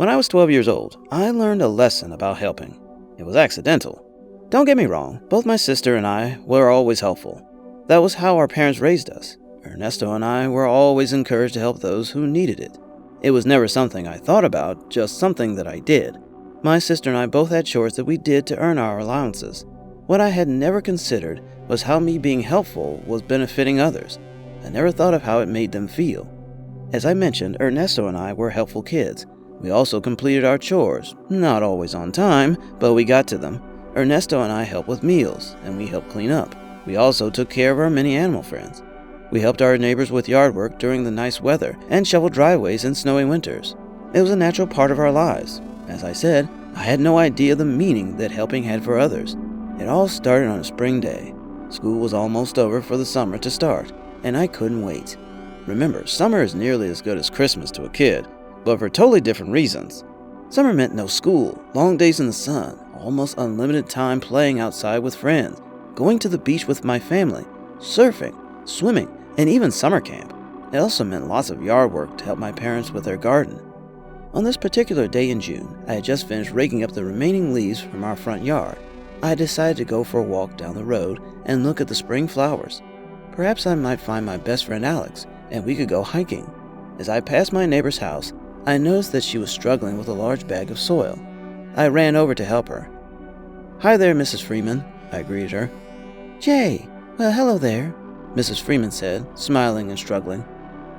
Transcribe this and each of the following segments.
When I was 12 years old, I learned a lesson about helping. It was accidental. Don't get me wrong, both my sister and I were always helpful. That was how our parents raised us. Ernesto and I were always encouraged to help those who needed it. It was never something I thought about, just something that I did. My sister and I both had chores that we did to earn our allowances. What I had never considered was how me being helpful was benefiting others. I never thought of how it made them feel. As I mentioned, Ernesto and I were helpful kids. We also completed our chores, not always on time, but we got to them. Ernesto and I helped with meals, and we helped clean up. We also took care of our many animal friends. We helped our neighbors with yard work during the nice weather and shoveled driveways in snowy winters. It was a natural part of our lives. As I said, I had no idea the meaning that helping had for others. It all started on a spring day. School was almost over for the summer to start, and I couldn't wait. Remember, summer is nearly as good as Christmas to a kid, but for totally different reasons. Summer meant no school, long days in the sun, almost unlimited time playing outside with friends, going to the beach with my family, surfing, swimming, and even summer camp. It also meant lots of yard work to help my parents with their garden. On this particular day in June, I had just finished raking up the remaining leaves from our front yard. I had decided to go for a walk down the road and look at the spring flowers. Perhaps I might find my best friend Alex, and we could go hiking. As I passed my neighbor's house, I noticed that she was struggling with a large bag of soil. I ran over to help her. "Hi there, Mrs. Freeman," I greeted her. "Jay, well, hello there," Mrs. Freeman said, smiling and struggling.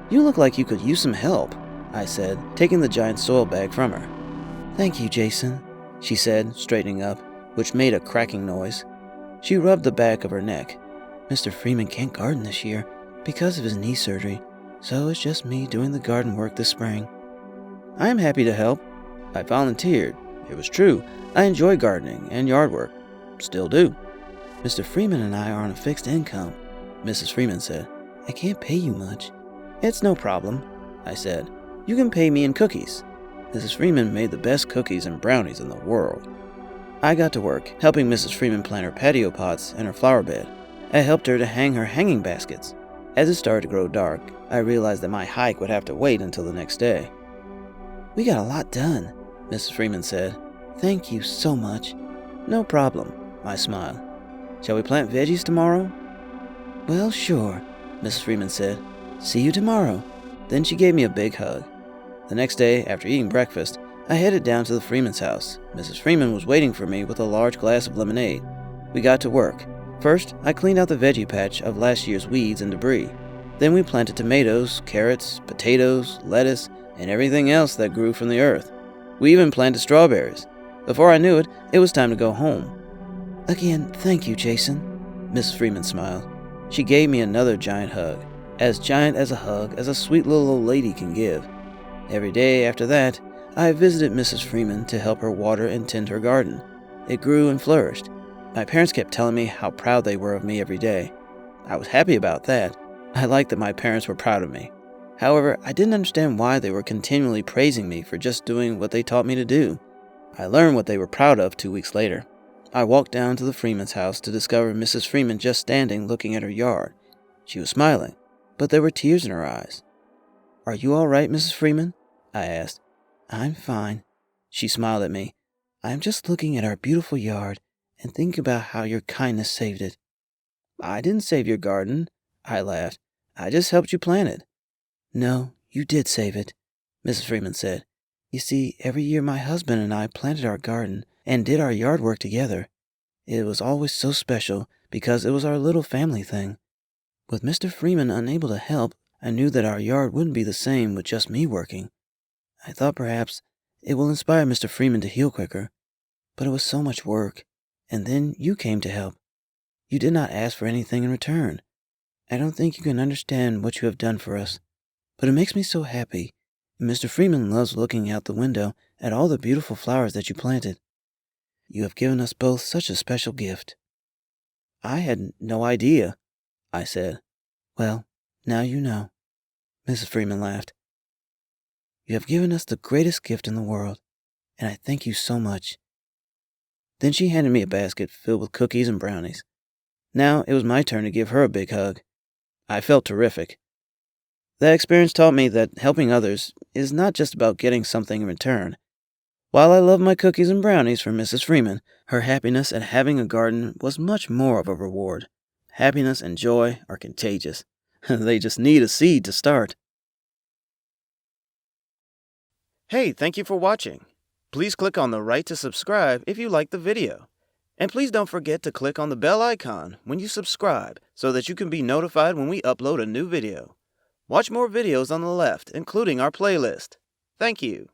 "You look like you could use some help," I said, taking the giant soil bag from her. "Thank you, Jason," she said, straightening up, which made a cracking noise. She rubbed the back of her neck. "Mr. Freeman can't garden this year because of his knee surgery, so it's just me doing the garden work this spring." "I am happy to help." I volunteered. It was true. I enjoy gardening and yard work. Still do. "Mr. Freeman and I are on a fixed income," Mrs. Freeman said. "I can't pay you much." "It's no problem," I said. "You can pay me in cookies." Mrs. Freeman made the best cookies and brownies in the world. I got to work, helping Mrs. Freeman plant her patio pots and her flower bed. I helped her to hang her hanging baskets. As it started to grow dark, I realized that my hike would have to wait until the next day. "We got a lot done," Mrs. Freeman said. "Thank you so much." "No problem," I smiled. "Shall we plant veggies tomorrow?" "Well, sure," Mrs. Freeman said. "See you tomorrow." Then she gave me a big hug. The next day, after eating breakfast, I headed down to the Freeman's house. Mrs. Freeman was waiting for me with a large glass of lemonade. We got to work. First, I cleaned out the veggie patch of last year's weeds and debris. Then we planted tomatoes, carrots, potatoes, lettuce, and everything else that grew from the earth. We even planted strawberries. Before I knew it, it was time to go home. "Again, thank you, Jason," Mrs. Freeman smiled. She gave me another giant hug, as giant as a hug as a sweet little old lady can give. Every day after that, I visited Mrs. Freeman to help her water and tend her garden. It grew and flourished. My parents kept telling me how proud they were of me every day. I was happy about that. I liked that my parents were proud of me. However, I didn't understand why they were continually praising me for just doing what they taught me to do. I learned what they were proud of 2 weeks later. I walked down to the Freeman's house to discover Mrs. Freeman just standing looking at her yard. She was smiling, but there were tears in her eyes. "Are you all right, Mrs. Freeman?" I asked. "I'm fine." She smiled at me. "I'm just looking at our beautiful yard and thinking about how your kindness saved it." "I didn't save your garden," I laughed. "I just helped you plant it." "No, you did save it," Mrs. Freeman said. "You see, every year my husband and I planted our garden and did our yard work together. It was always so special because it was our little family thing. With Mr. Freeman unable to help, I knew that our yard wouldn't be the same with just me working. I thought perhaps it will inspire Mr. Freeman to heal quicker, but it was so much work, and then you came to help. You did not ask for anything in return. I don't think you can understand what you have done for us, but it makes me so happy, and Mr. Freeman loves looking out the window at all the beautiful flowers that you planted. You have given us both such a special gift." "I had no idea," I said. "Well, now you know," Mrs. Freeman laughed. "You have given us the greatest gift in the world, and I thank you so much." Then she handed me a basket filled with cookies and brownies. Now it was my turn to give her a big hug. I felt terrific. That experience taught me that helping others is not just about getting something in return. While I loved my cookies and brownies from Mrs. Freeman, her happiness at having a garden was much more of a reward. Happiness and joy are contagious. They just need a seed to start. Hey, thank you for watching. Please click on the right to subscribe if you liked the video. And please don't forget to click on the bell icon when you subscribe so that you can be notified when we upload a new video. Watch more videos on the left, including our playlist. Thank you.